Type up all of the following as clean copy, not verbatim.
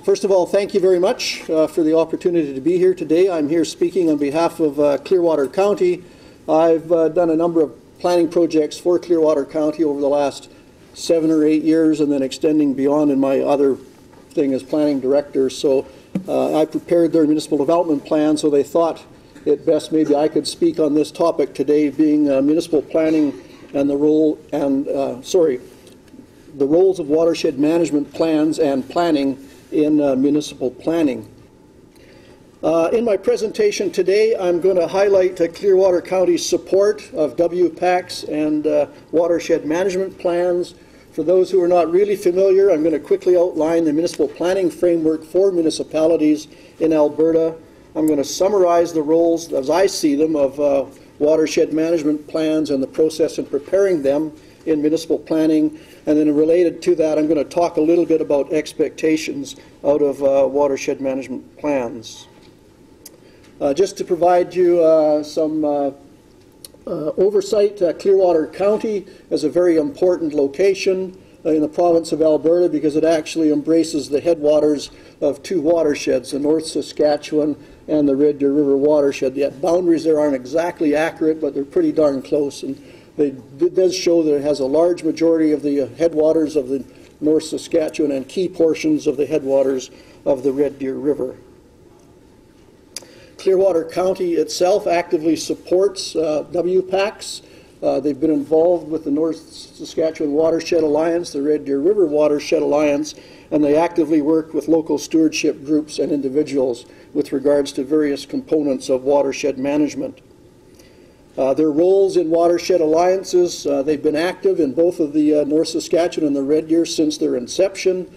First of all, thank you very much for the opportunity to be here today. I'm here speaking on behalf of Clearwater County. I've done a number of planning projects for Clearwater County over the last 7 or 8 years, and then extending beyond in my other thing as planning director. So I prepared their municipal development plan, so they thought it best maybe I could speak on this topic today, being municipal planning and the role and the roles of watershed management plans and planning in municipal planning. In my presentation today, I'm going to highlight Clearwater County's support of WPACs and watershed management plans. For those who are not really familiar, I'm going to quickly outline the municipal planning framework for municipalities in Alberta. I'm going to summarize the roles, as I see them, of watershed management plans and the process in preparing them in municipal planning. And then related to that, I'm going to talk a little bit about expectations out of watershed management plans. Just to provide you some oversight, Clearwater County is a very important location in the province of Alberta because it actually embraces the headwaters of 2 watersheds, the North Saskatchewan and the Red Deer River watershed. The boundaries there aren't exactly accurate, but they're pretty darn close. And it does show that it has a large majority of the headwaters of the North Saskatchewan and key portions of the headwaters of the Red Deer River. Clearwater County itself actively supports WPACs. They've been involved with the North Saskatchewan Watershed Alliance, the Red Deer River Watershed Alliance, and they actively work with local stewardship groups and individuals with regards to various components of watershed management. Their roles in watershed alliances, they've been active in both of the North Saskatchewan and the Red Deer since their inception.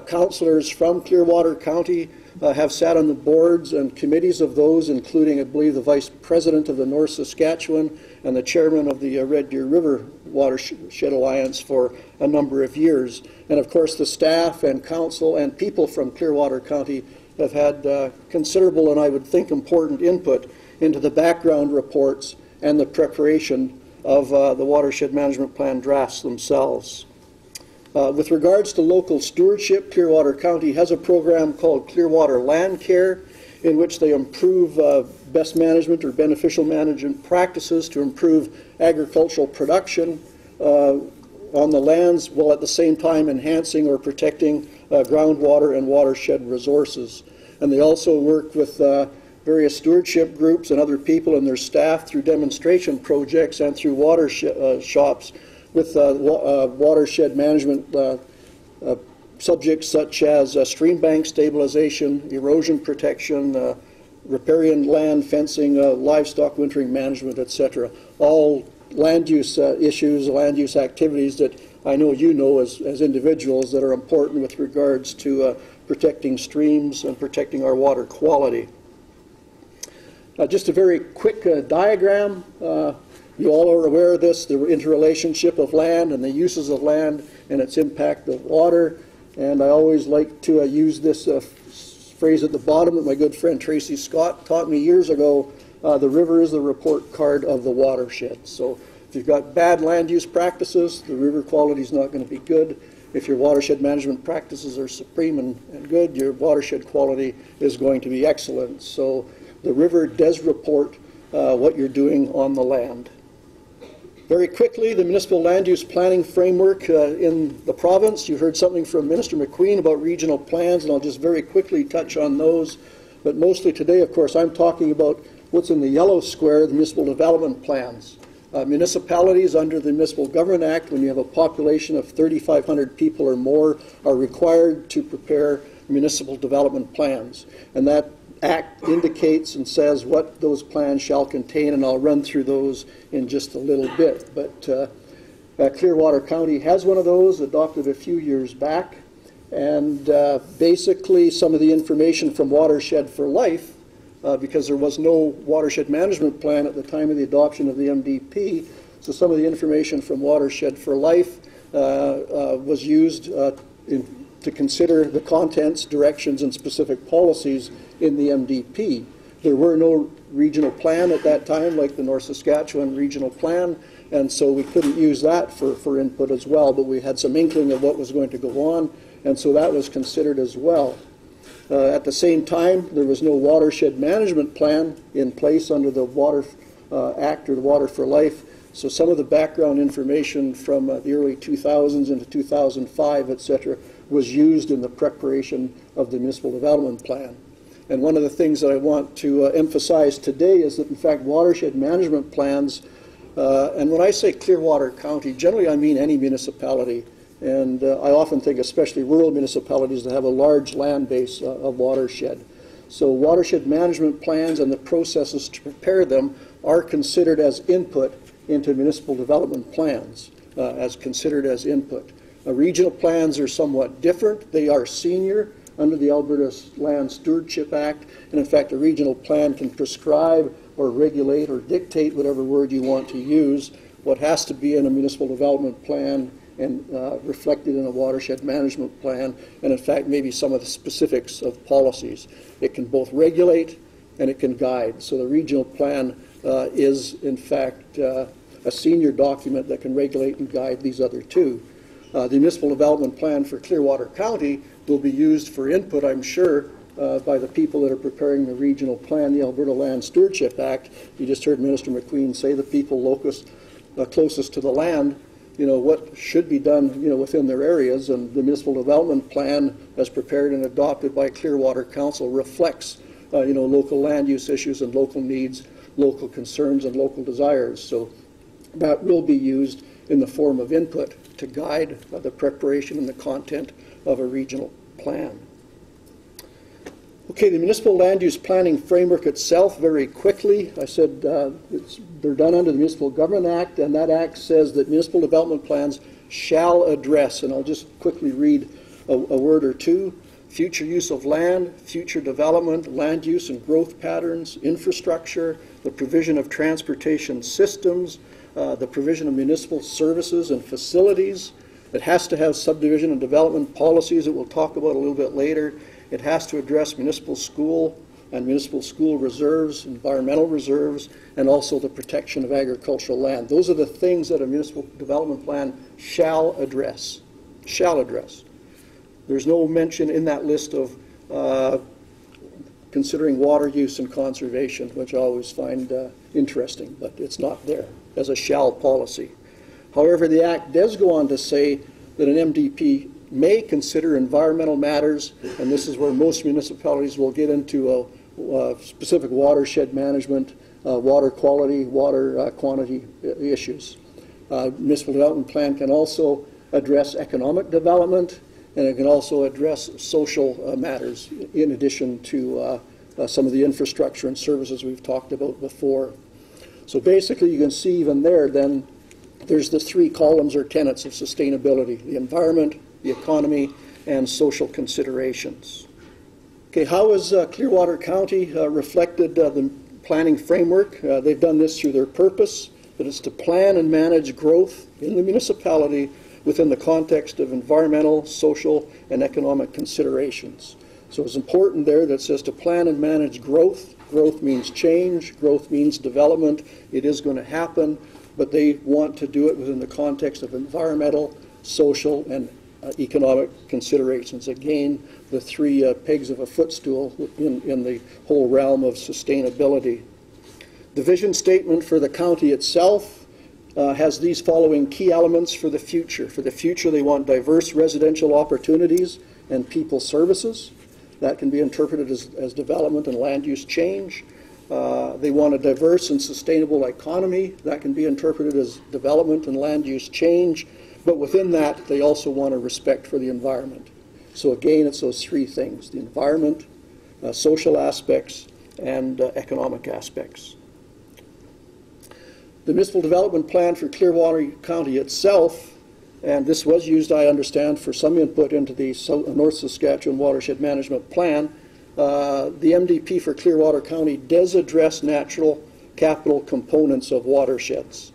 Councillors from Clearwater County have sat on the boards and committees of those, including, I believe, the Vice President of the North Saskatchewan and the Chairman of the Red Deer River Watershed Alliance for a number of years. And of course the staff and council and people from Clearwater County have had considerable and I would think important input into the background reports and the preparation of the watershed management plan drafts themselves. With regards to local stewardship, Clearwater County has a program called Clearwater Landcare, in which they improve best management or beneficial management practices to improve agricultural production on the lands, while at the same time enhancing or protecting groundwater and watershed resources. And they also work with various stewardship groups and other people and their staff through demonstration projects and through watershed shops with watershed management subjects such as stream bank stabilization, erosion protection, riparian land fencing, livestock wintering management, etc. All land use issues, land use activities that I know you know as individuals that are important with regards to protecting streams and protecting our water quality. Just a very quick diagram. You all are aware of this, the interrelationship of land and the uses of land and its impact of water. And I always like to use this phrase at the bottom that my good friend Tracy Scott taught me years ago. The river is the report card of the watershed. So if you've got bad land use practices, the river quality is not going to be good. If your watershed management practices are supreme and good, your watershed quality is going to be excellent. So the river does report what you're doing on the land. Very quickly, the municipal land use planning framework in the province. You heard something from Minister McQueen about regional plans, and I'll just very quickly touch on those. But mostly today, of course, I'm talking about what's in the yellow square, the municipal development plans. Municipalities under the Municipal Government Act, when you have a population of 3,500 people or more, are required to prepare municipal development plans. And that Act indicates and says what those plans shall contain, and I'll run through those in just a little bit. But Clearwater County has one of those, adopted a few years back, and basically some of the information from Watershed for Life, because there was no watershed management plan at the time of the adoption of the MDP, so some of the information from Watershed for Life was used to consider the contents, directions, and specific policies in the MDP. There were no regional plan at that time, like the North Saskatchewan regional plan, and so we couldn't use that for input as well, but we had some inkling of what was going to go on, and so that was considered as well. At the same time, there was no watershed management plan in place under the Water Act or the Water for Life. So some of the background information from the early 2000s into 2005, etc., was used in the preparation of the municipal development plan. And one of the things that I want to emphasize today is that, in fact, watershed management plans, and when I say Clearwater County, generally I mean any municipality. And I often think especially rural municipalities that have a large land base of watershed. So watershed management plans and the processes to prepare them are considered as input into municipal development plans, as considered as input. Regional plans are somewhat different. They are senior under the Alberta Land Stewardship Act. And in fact, a regional plan can prescribe or regulate or dictate, whatever word you want to use, what has to be in a municipal development plan and reflected in a watershed management plan, and in fact maybe some of the specifics of policies. It can both regulate and it can guide. So the regional plan is in fact a senior document that can regulate and guide these other two. The municipal development plan for Clearwater County will be used for input, I'm sure, by the people that are preparing the regional plan, the Alberta Land Stewardship Act. You just heard Minister McQueen say the people closest to the land, you know, what should be done, you know, within their areas, and the municipal development plan as prepared and adopted by Clearwater Council reflects, you know, local land use issues and local needs, local concerns and local desires. So that will be used in the form of input to guide the preparation and the content of a regional plan. Okay, the municipal land use planning framework itself, very quickly, I said they're done under the Municipal Government Act, and that act says that municipal development plans shall address, and I'll just quickly read a word or two, future use of land, future development, land use and growth patterns, infrastructure, the provision of transportation systems, the provision of municipal services and facilities. It has to have subdivision and development policies that we'll talk about a little bit later. It has to address municipal school and municipal school reserves, environmental reserves, and also the protection of agricultural land. Those are the things that a municipal development plan shall address. Shall address. There's no mention in that list of considering water use and conservation, which I always find interesting, but it's not there as a shall policy. However, the Act does go on to say that an MDP may consider environmental matters, and this is where most municipalities will get into specific watershed management, water quality, water quantity issues. Municipal development plan can also address economic development, and it can also address social matters in addition to some of the infrastructure and services we've talked about before. So basically you can see even there then there's the three columns or tenets of sustainability: the environment, the economy, and social considerations. Okay, how has Clearwater County reflected the planning framework? They've done this through their purpose, that is to plan and manage growth in the municipality within the context of environmental, social, and economic considerations. So it's important there that it says to plan and manage growth. Growth means change, growth means development. It is going to happen, but they want to do it within the context of environmental, social, and economic considerations. Again, the three pegs of a footstool in the whole realm of sustainability. The vision statement for the county itself has these following key elements for the future. For the future, they want diverse residential opportunities and people services. That can be interpreted as development and land use change. They want a diverse and sustainable economy. That can be interpreted as development and land use change. But within that, they also want a respect for the environment. So again, it's those three things: the environment, social aspects, and economic aspects. The municipal development plan for Clearwater County itself, and this was used, I understand, for some input into the North Saskatchewan Watershed Management Plan. The MDP for Clearwater County does address natural capital components of watersheds.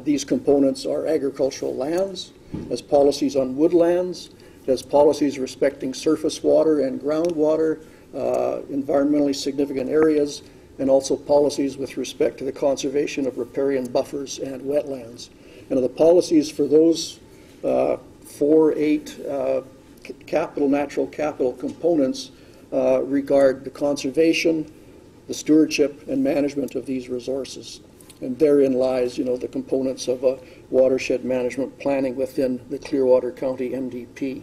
These components are agricultural lands, as policies on woodlands, as policies respecting surface water and groundwater, environmentally significant areas, and also policies with respect to the conservation of riparian buffers and wetlands. And the policies for those 8 natural capital components regard the conservation, the stewardship, and management of these resources. And therein lies, the components of a watershed management planning within the Clearwater County MDP.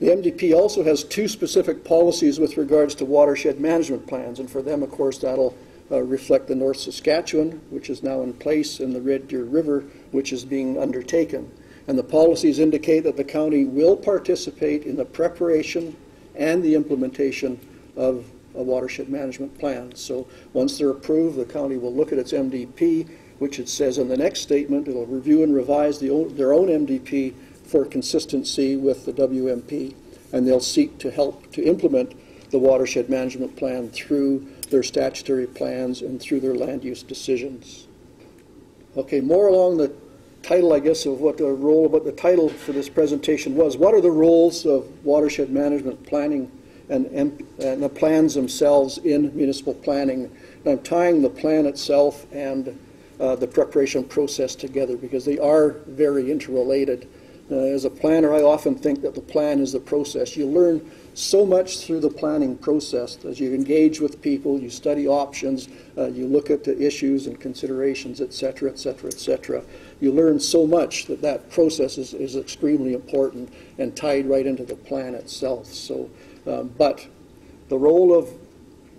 The MDP also has two specific policies with regards to watershed management plans, and for them, of course, that'll reflect the North Saskatchewan, which is now in place, and the Red Deer River, which is being undertaken. And the policies indicate that the county will participate in the preparation and the implementation of a watershed management plan. So once they're approved, the county will look at its MDP, which it says in the next statement, it'll review and revise their own MDP for consistency with the WMP, and they'll seek to help to implement the watershed management plan through their statutory plans and through their land use decisions. Okay, more along the title, I guess, of what the title for this presentation was. What are the roles of watershed management planning and the plans themselves in municipal planning? And I'm tying the plan itself and the preparation process together because they are very interrelated. As a planner, I often think that the plan is the process. You learn so much through the planning process as you engage with people, you study options, you look at the issues and considerations, et cetera, et cetera, et cetera. You learn so much that process is extremely important and tied right into the plan itself. So, but the role of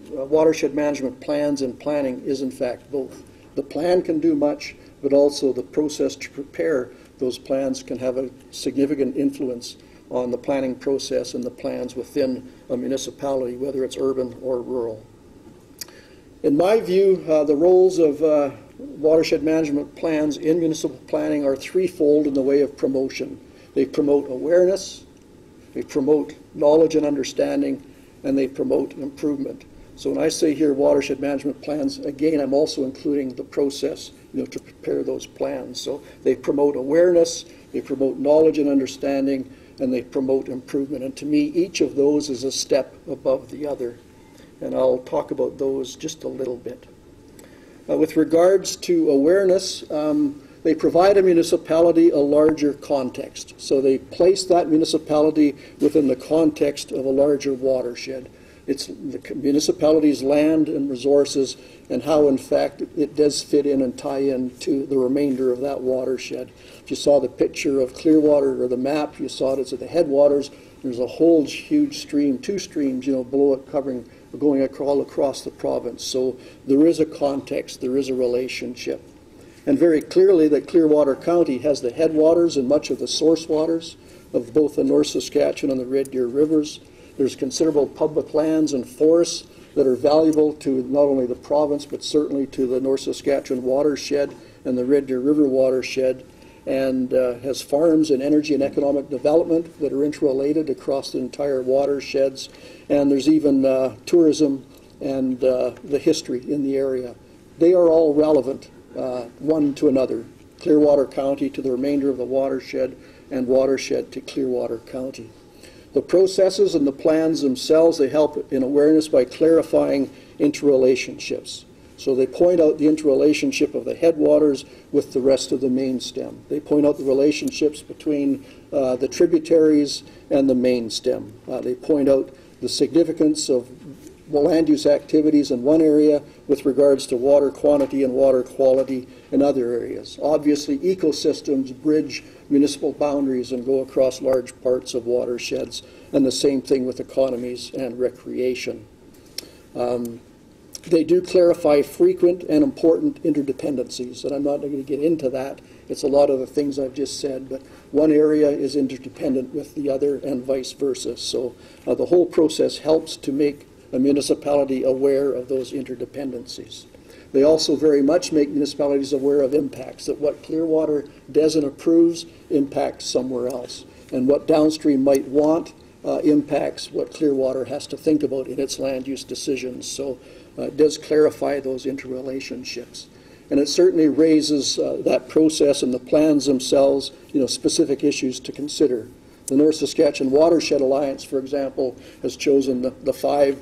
watershed management plans and planning is in fact both. The plan can do much, but also the process to prepare those plans can have a significant influence on the planning process and the plans within a municipality, whether it's urban or rural. In my view, the roles of watershed management plans in municipal planning are threefold in the way of promotion. They promote awareness, they promote knowledge and understanding, and they promote improvement. So when I say here watershed management plans, again, I'm also including the process, to prepare those plans. So they promote awareness, they promote knowledge and understanding, and they promote improvement. And to me, each of those is a step above the other. And I'll talk about those just a little bit. With regards to awareness, they provide a municipality a larger context. So they place that municipality within the context of a larger watershed. It's the municipality's land and resources and how, in fact, it does fit in and tie in to the remainder of that watershed. If you saw the picture of Clearwater or the map, you saw it as at the headwaters. There's a whole huge stream, two streams, below it going all across the province. So there is a context, there is a relationship. And very clearly that Clearwater County has the headwaters and much of the source waters of both the North Saskatchewan and the Red Deer rivers. There's considerable public lands and forests that are valuable to not only the province, but certainly to the North Saskatchewan watershed and the Red Deer River watershed, and has farms and energy and economic development that are interrelated across the entire watersheds. And there's even tourism and the history in the area. They are all relevant one to another. Clearwater County to the remainder of the watershed, and watershed to Clearwater County. The processes and the plans themselves, they help in awareness by clarifying interrelationships. So they point out the interrelationship of the headwaters with the rest of the main stem. They point out the relationships between the tributaries and the main stem. They point out the significance of land use activities in one area with regards to water quantity and water quality in other areas. Obviously, ecosystems bridge municipal boundaries and go across large parts of watersheds, and the same thing with economies and recreation. They do clarify frequent and important interdependencies, and I'm not going to get into that. It's a lot of the things I've just said, but one area is interdependent with the other and vice versa. So the whole process helps to make a municipality aware of those interdependencies. They also very much make municipalities aware of impacts, that what Clearwater does and approves impacts somewhere else, and what downstream might want impacts what Clearwater has to think about in its land use decisions. So it does clarify those interrelationships. And it certainly raises that process and the plans themselves, specific issues to consider. The North Saskatchewan Watershed Alliance, for example, has chosen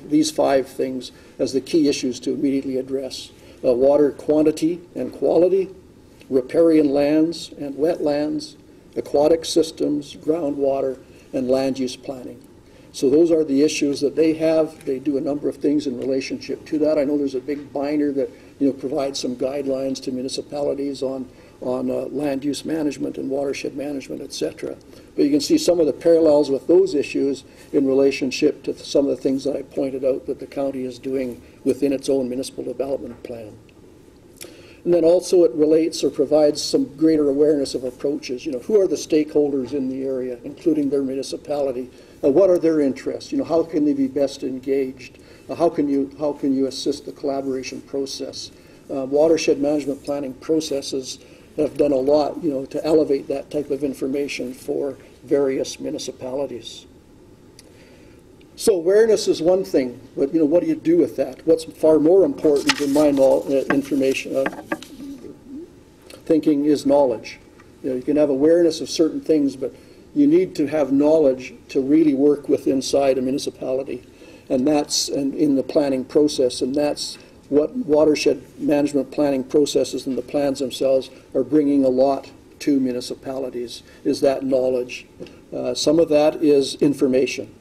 these five things as the key issues to immediately address. Water quantity and quality, riparian lands and wetlands, aquatic systems, groundwater, and land use planning. So those are the issues that they have. They do a number of things in relationship to that. I know there's a big binder that provides some guidelines to municipalities on land use management and watershed management, etc. But you can see some of the parallels with those issues in relationship to some of the things that I pointed out that the county is doing within its own municipal development plan. And then also it relates or provides some greater awareness of approaches. Who are the stakeholders in the area, including their municipality? What are their interests? How can they be best engaged? How can you assist the collaboration process? Watershed management planning processes have done a lot, to elevate that type of information for various municipalities. So awareness is one thing, but what do you do with that? What's far more important in my thinking is knowledge. You can have awareness of certain things, but you need to have knowledge to really work with inside a municipality, and that's in the planning process, and that's what watershed management planning processes and the plans themselves are bringing a lot to municipalities, is that knowledge. Some of that is information.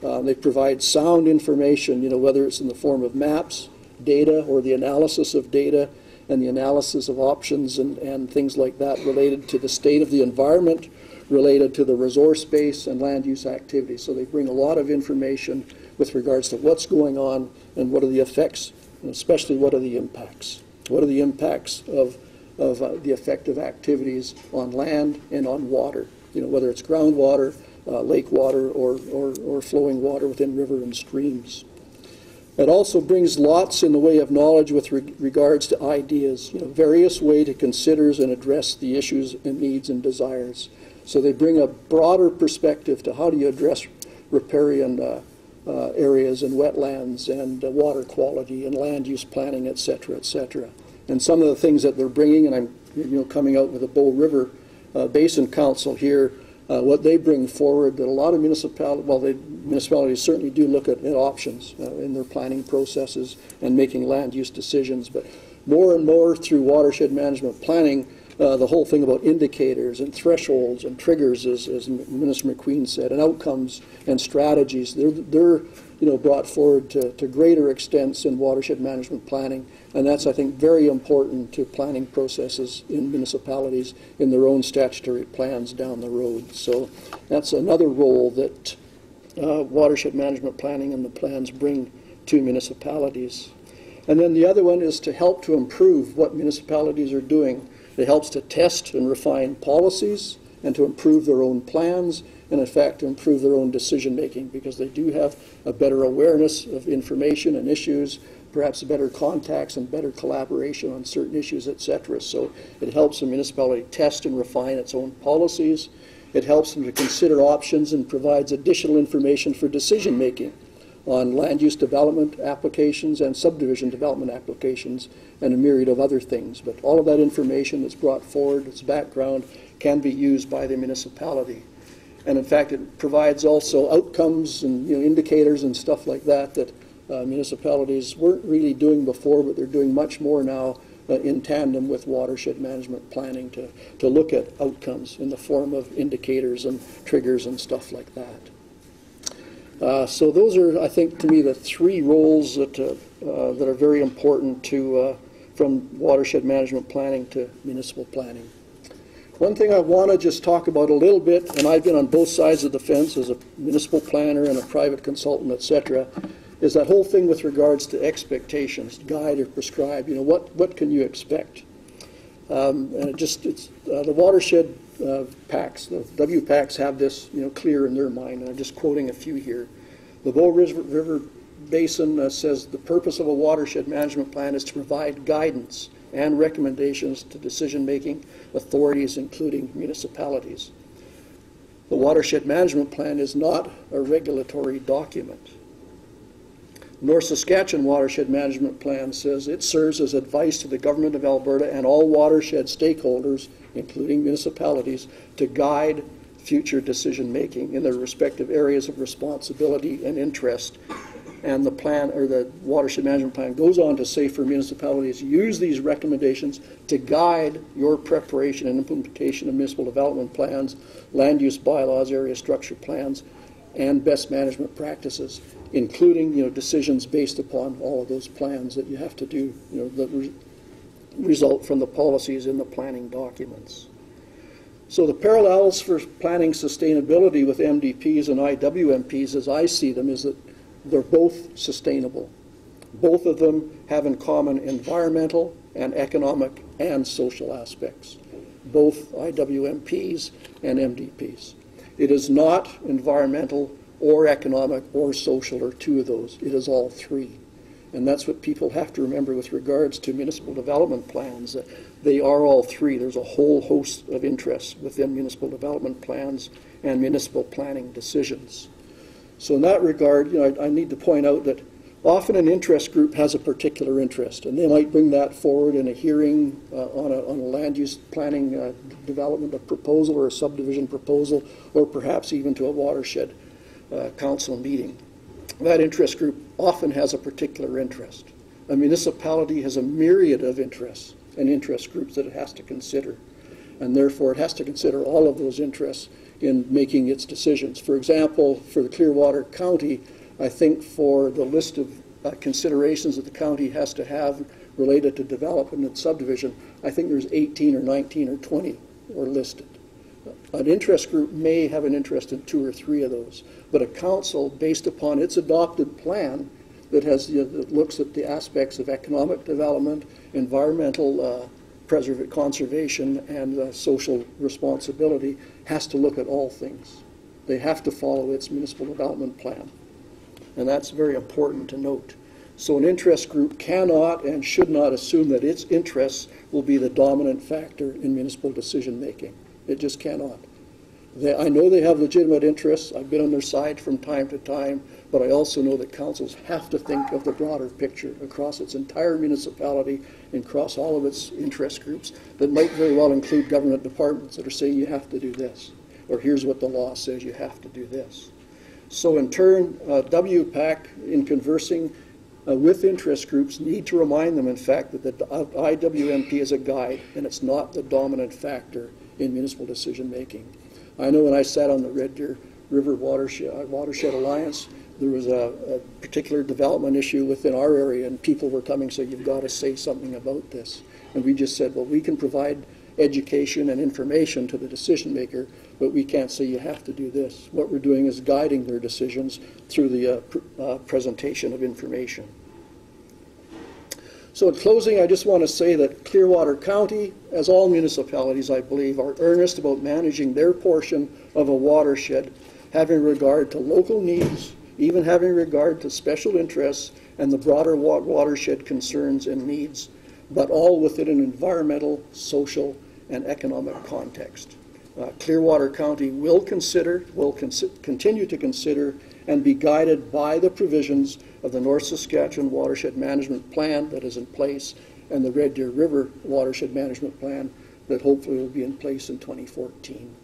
They provide sound information, whether it's in the form of maps, data, or the analysis of data, and the analysis of options and things like that related to the state of the environment, related to the resource base and land use activities. So they bring a lot of information with regards to what's going on and what are the effects, and especially what are the impacts. What are the impacts of the effective activities on land and on water, whether it's groundwater, lake water, or flowing water within river and streams. It also brings lots in the way of knowledge with regards to ideas, various ways to consider and address the issues and needs and desires. So they bring a broader perspective to how do you address riparian areas and wetlands and water quality and land use planning, etc., etc. And some of the things that they're bringing, and I'm coming out with a Bow River Basin Council here, what they bring forward that a lot of municipalities certainly do look at options in their planning processes and making land use decisions, but more and more through watershed management planning, the whole thing about indicators and thresholds and triggers, as Minister McQueen said, and outcomes and strategies, they're brought forward to greater extents in watershed management planning, and that's, I think, very important to planning processes in municipalities in their own statutory plans down the road. So that's another role that watershed management planning and the plans bring to municipalities. And then the other one is to help to improve what municipalities are doing. It helps to test and refine policies and to improve their own plans and, in fact, to improve their own decision making, because they do have a better awareness of information and issues, perhaps better contacts and better collaboration on certain issues, etc. So it helps a municipality test and refine its own policies. It helps them to consider options and provides additional information for decision making on land use development applications and subdivision development applications and a myriad of other things. But all of that information that's brought forward, its background, can be used by the municipality. And in fact, it provides also outcomes and indicators and stuff like that that municipalities weren't really doing before, but they're doing much more now in tandem with watershed management planning to look at outcomes in the form of indicators and triggers and stuff like that. So those are, I think, to me, the three roles that are very important to from watershed management planning to municipal planning. One thing I want to just talk about a little bit, and I've been on both sides of the fence as a municipal planner and a private consultant, etc., is that whole thing with regards to expectations, guide or prescribe. What can you expect? And the watershed PACs, the WPACs have this clear in their mind, and I'm just quoting a few here. The Bow River Basin says the purpose of a watershed management plan is to provide guidance and recommendations to decision-making authorities, including municipalities. The watershed management plan is not a regulatory document. North Saskatchewan Watershed Management Plan says it serves as advice to the Government of Alberta and all watershed stakeholders, including municipalities, to guide future decision-making in their respective areas of responsibility and interest. And the plan, or the watershed management plan, goes on to say for municipalities, use these recommendations to guide your preparation and implementation of municipal development plans, land use bylaws, area structure plans, and best management practices, including decisions based upon all of those plans that you have to do, that result from the policies in the planning documents. So the parallels for planning sustainability with MDPs and IWMPs, as I see them, is that they're both sustainable. Both of them have in common environmental and economic and social aspects, both IWMPs and MDPs. It is not environmental or economic or social or two of those. It is all three. And that's what people have to remember with regards to municipal development plans. They are all three. There's a whole host of interests within municipal development plans and municipal planning decisions. So in that regard, I need to point out that often an interest group has a particular interest, and they might bring that forward in a hearing on a land use planning development, a proposal or a subdivision proposal, or perhaps even to a watershed council meeting. That interest group often has a particular interest. A municipality has a myriad of interests and interest groups that it has to consider, and therefore it has to consider all of those interests in making its decisions. For example, for the Clearwater County, I think for the list of considerations that the county has to have related to development and subdivision, I think there's 18 or 19 or 20 are listed. An interest group may have an interest in 2 or 3 of those, but a council, based upon its adopted plan that has that looks at the aspects of economic development, environmental conservation, and social responsibility, has to look at all things. They have to follow its municipal development plan. And that's very important to note. So an interest group cannot and should not assume that its interests will be the dominant factor in municipal decision making. It just cannot. I know they have legitimate interests. I've been on their side from time to time, but I also know that councils have to think of the broader picture across its entire municipality and across all of its interest groups that might very well include government departments that are saying you have to do this, or here's what the law says you have to do this. So in turn, WPAC, in conversing with interest groups, need to remind them, in fact, that the IWMP is a guide and it's not the dominant factor in municipal decision making. I know when I sat on the Red Deer River Watershed Alliance, there was a particular development issue within our area, and people were coming saying, you've got to say something about this. And we just said, well, we can provide education and information to the decision maker, but we can't say you have to do this. What we're doing is guiding their decisions through the presentation of information. So in closing, I just want to say that Clearwater County, as all municipalities, I believe, are earnest about managing their portion of a watershed, having regard to local needs, even having regard to special interests and the broader watershed concerns and needs, but all within an environmental, social, and economic context. Clearwater County will continue to consider and be guided by the provisions of the North Saskatchewan Watershed Management Plan that is in place and the Red Deer River Watershed Management Plan that hopefully will be in place in 2014.